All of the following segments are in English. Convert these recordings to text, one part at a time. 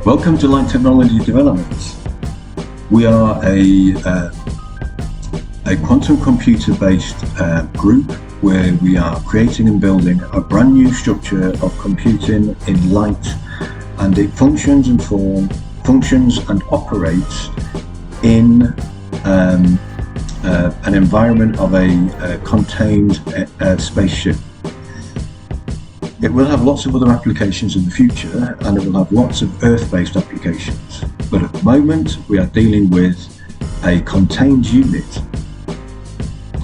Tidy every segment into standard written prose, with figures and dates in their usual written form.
Welcome to Light Technology Developments. We are a quantum computer based group where we are creating and building a brand new structure of computing in light, and it functions and operates in an environment of a contained spaceship. It will have lots of other applications in the future, and it will have lots of Earth-based applications. But at the moment, we are dealing with a contained unit.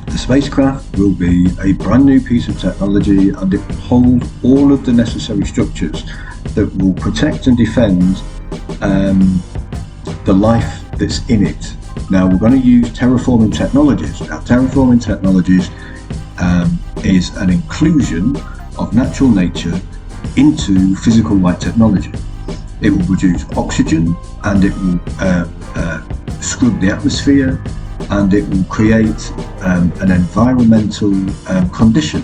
The spacecraft will be a brand new piece of technology, and it will hold all of the necessary structures that will protect and defend the life that's in it. Now, we're going to use terraforming technologies. Now, terraforming technologies is an inclusion of natural nature into physical light technology. It will produce oxygen, and it will scrub the atmosphere, and it will create an environmental condition.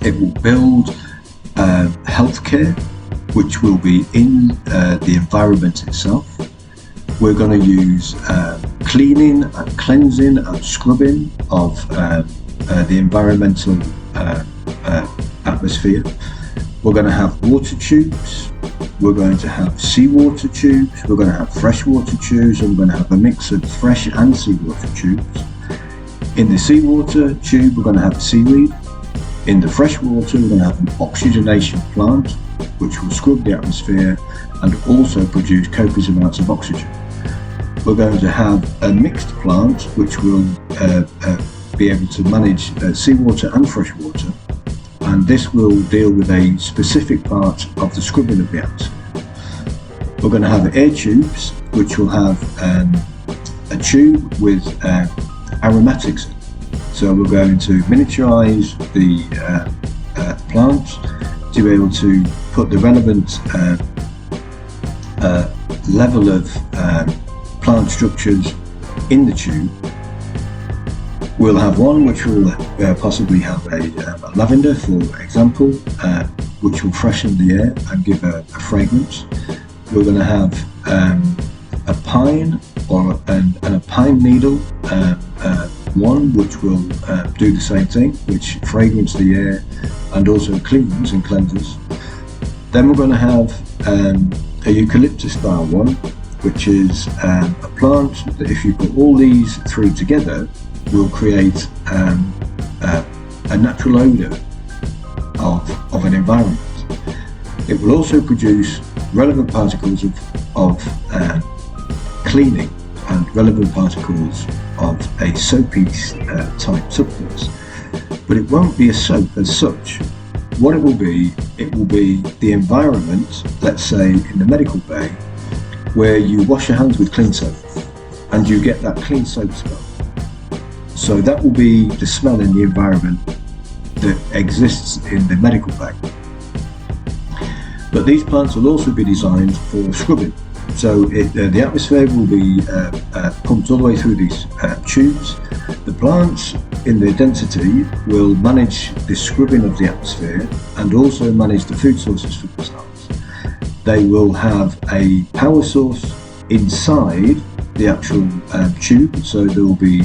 It will build healthcare, which will be in the environment itself. We're going to use cleaning and cleansing and scrubbing of the environmental atmosphere. We're going to have water tubes, we're going to have seawater tubes, we're going to have freshwater tubes, and we're going to have a mix of fresh and seawater tubes. In the seawater tube, we're going to have seaweed. In the freshwater, we're going to have an oxygenation plant, which will scrub the atmosphere and also produce copious amounts of oxygen. We're going to have a mixed plant, which will be able to manage seawater and freshwater, and this will deal with a specific part of the scrubbing of the atmosphere. We're going to have air tubes, which will have a tube with aromatics. So we're going to miniaturize the plant to be able to put the relevant level of plant structures in the tube. We'll have one which will possibly have a lavender, for example, which will freshen the air and give a fragrance. We're going to have a pine and a pine needle, one which will do the same thing, which fragrances the air and also cleans and cleanses. Then we're going to have a eucalyptus style one, which is a plant that, if you put all these three together, will create a natural odour of an environment. It will also produce relevant particles of cleaning and relevant particles of a soapy type substance. But it won't be a soap as such. What it will be the environment, let's say in the medical bay, where you wash your hands with clean soap and you get that clean soap smell. So that will be the smell in the environment that exists in the medical bag. But these plants will also be designed for scrubbing. So the atmosphere will be pumped all the way through these tubes. The plants in their density will manage the scrubbing of the atmosphere and also manage the food sources for themselves. They will have a power source inside the actual tube, so there will be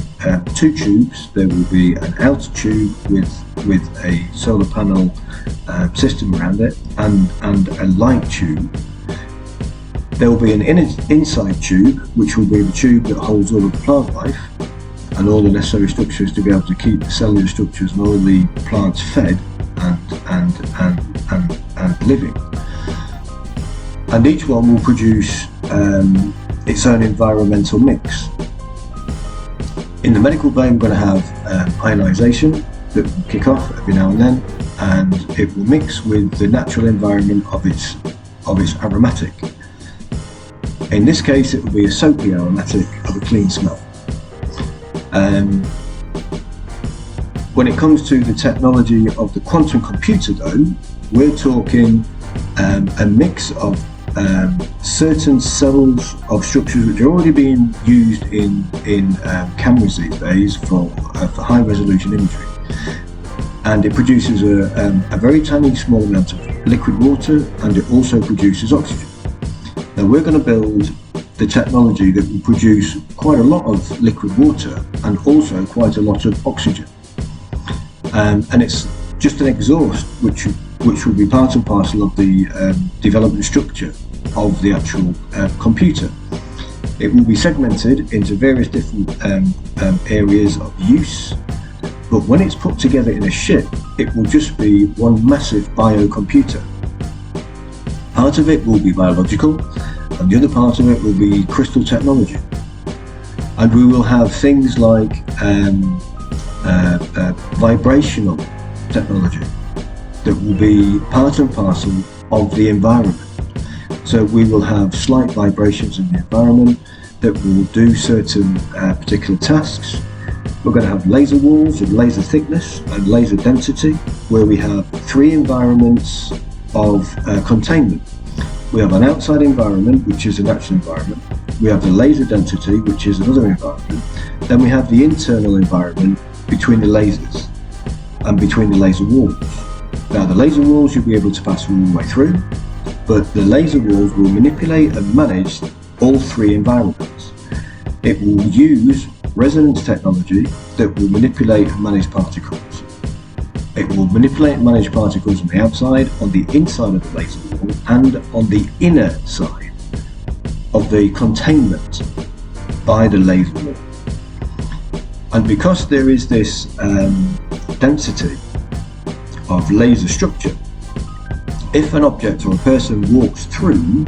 two tubes. There will be an outer tube with a solar panel system around it, and a light tube. There will be an inside tube, which will be the tube that holds all of the plant life and all the necessary structures to be able to keep the cellular structures and all the plants fed and living. And each one will produce its own environmental mix. In the medical bay, we're going to have ionisation that will kick off every now and then, and it will mix with the natural environment of its aromatic. In this case, it will be a soapy aromatic of a clean smell. When it comes to the technology of the quantum computer, though, we're talking a mix of certain cells of structures which are already being used in cameras these days for high resolution imagery, and it produces a very tiny small amount of liquid water, and it also produces oxygen. Now we're going to build the technology that will produce quite a lot of liquid water and also quite a lot of oxygen. And it's just an exhaust which will be part and parcel of the development structure of the actual computer. It will be segmented into various different areas of use, but when it's put together in a ship, it will just be one massive biocomputer. Part of it will be biological, and the other part of it will be crystal technology. And we will have things like vibrational technology that will be part and parcel of the environment. So we will have slight vibrations in the environment that will do certain particular tasks. We're going to have laser walls of laser thickness and laser density, where we have 3 environments of containment. We have an outside environment, which is a natural environment. We have the laser density, which is another environment. Then we have the internal environment between the lasers and between the laser walls. Now the laser walls you'll be able to pass all the way through, but the laser walls will manipulate and manage all 3 environments. It will use resonance technology that will manipulate and manage particles. It will manipulate and manage particles on the outside, on the inside of the laser wall, and on the inner side of the containment by the laser wall. And because there is this density of laser structure, if an object or a person walks through,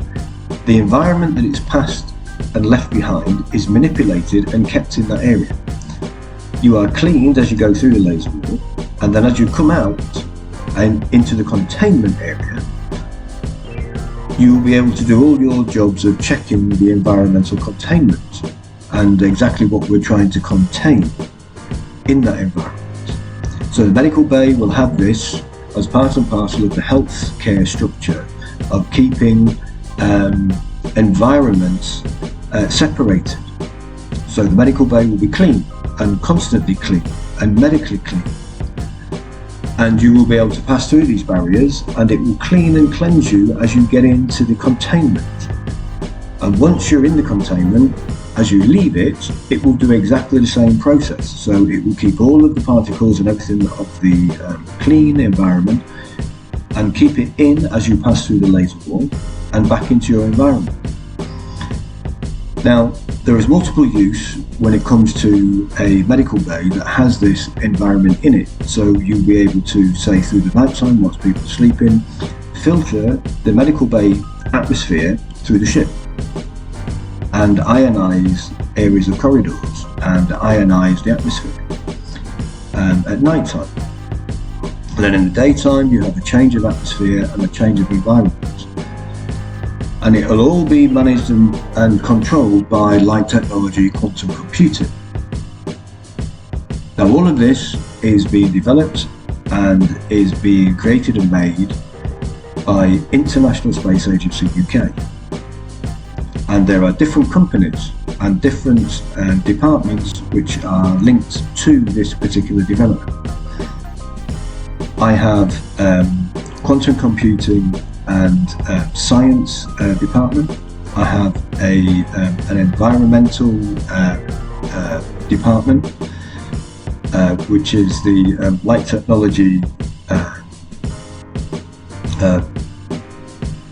the environment that it's passed and left behind is manipulated and kept in that area. You are cleaned as you go through the laser wall, and then as you come out and into the containment area, you will be able to do all your jobs of checking the environmental containment and exactly what we're trying to contain in that environment. So the medical bay will have this as part and parcel of the healthcare structure of keeping environments separated. So the medical bay will be clean and constantly clean and medically clean. And you will be able to pass through these barriers, and it will clean and cleanse you as you get into the containment. And once you're in the containment, as you leave it, it will do exactly the same process. So it will keep all of the particles and everything of the clean environment and keep it in as you pass through the laser wall and back into your environment. Now, there is multiple use when it comes to a medical bay that has this environment in it. So you'll be able to, say, through the night time whilst people are sleeping, filter the medical bay atmosphere through the ship and ionize areas of corridors and ionize the atmosphere at night time. And then in the daytime you have a change of atmosphere and a change of environment. And it'll all be managed and controlled by light technology quantum computing. Now all of this is being developed and is being created and made by International Space Agency UK. And there are different companies and different departments which are linked to this particular development. I have quantum computing and science department. I have an environmental department, which is the light technology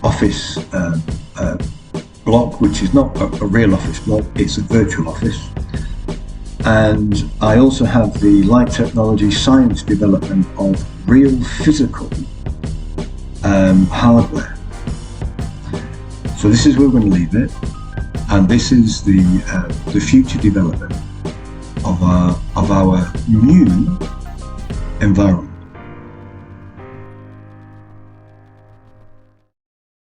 office block, which is not a real office block, it's a virtual office. And I also have the light technology science development of real physical hardware. So this is where we're going to leave it, and this is the future development of our new environment.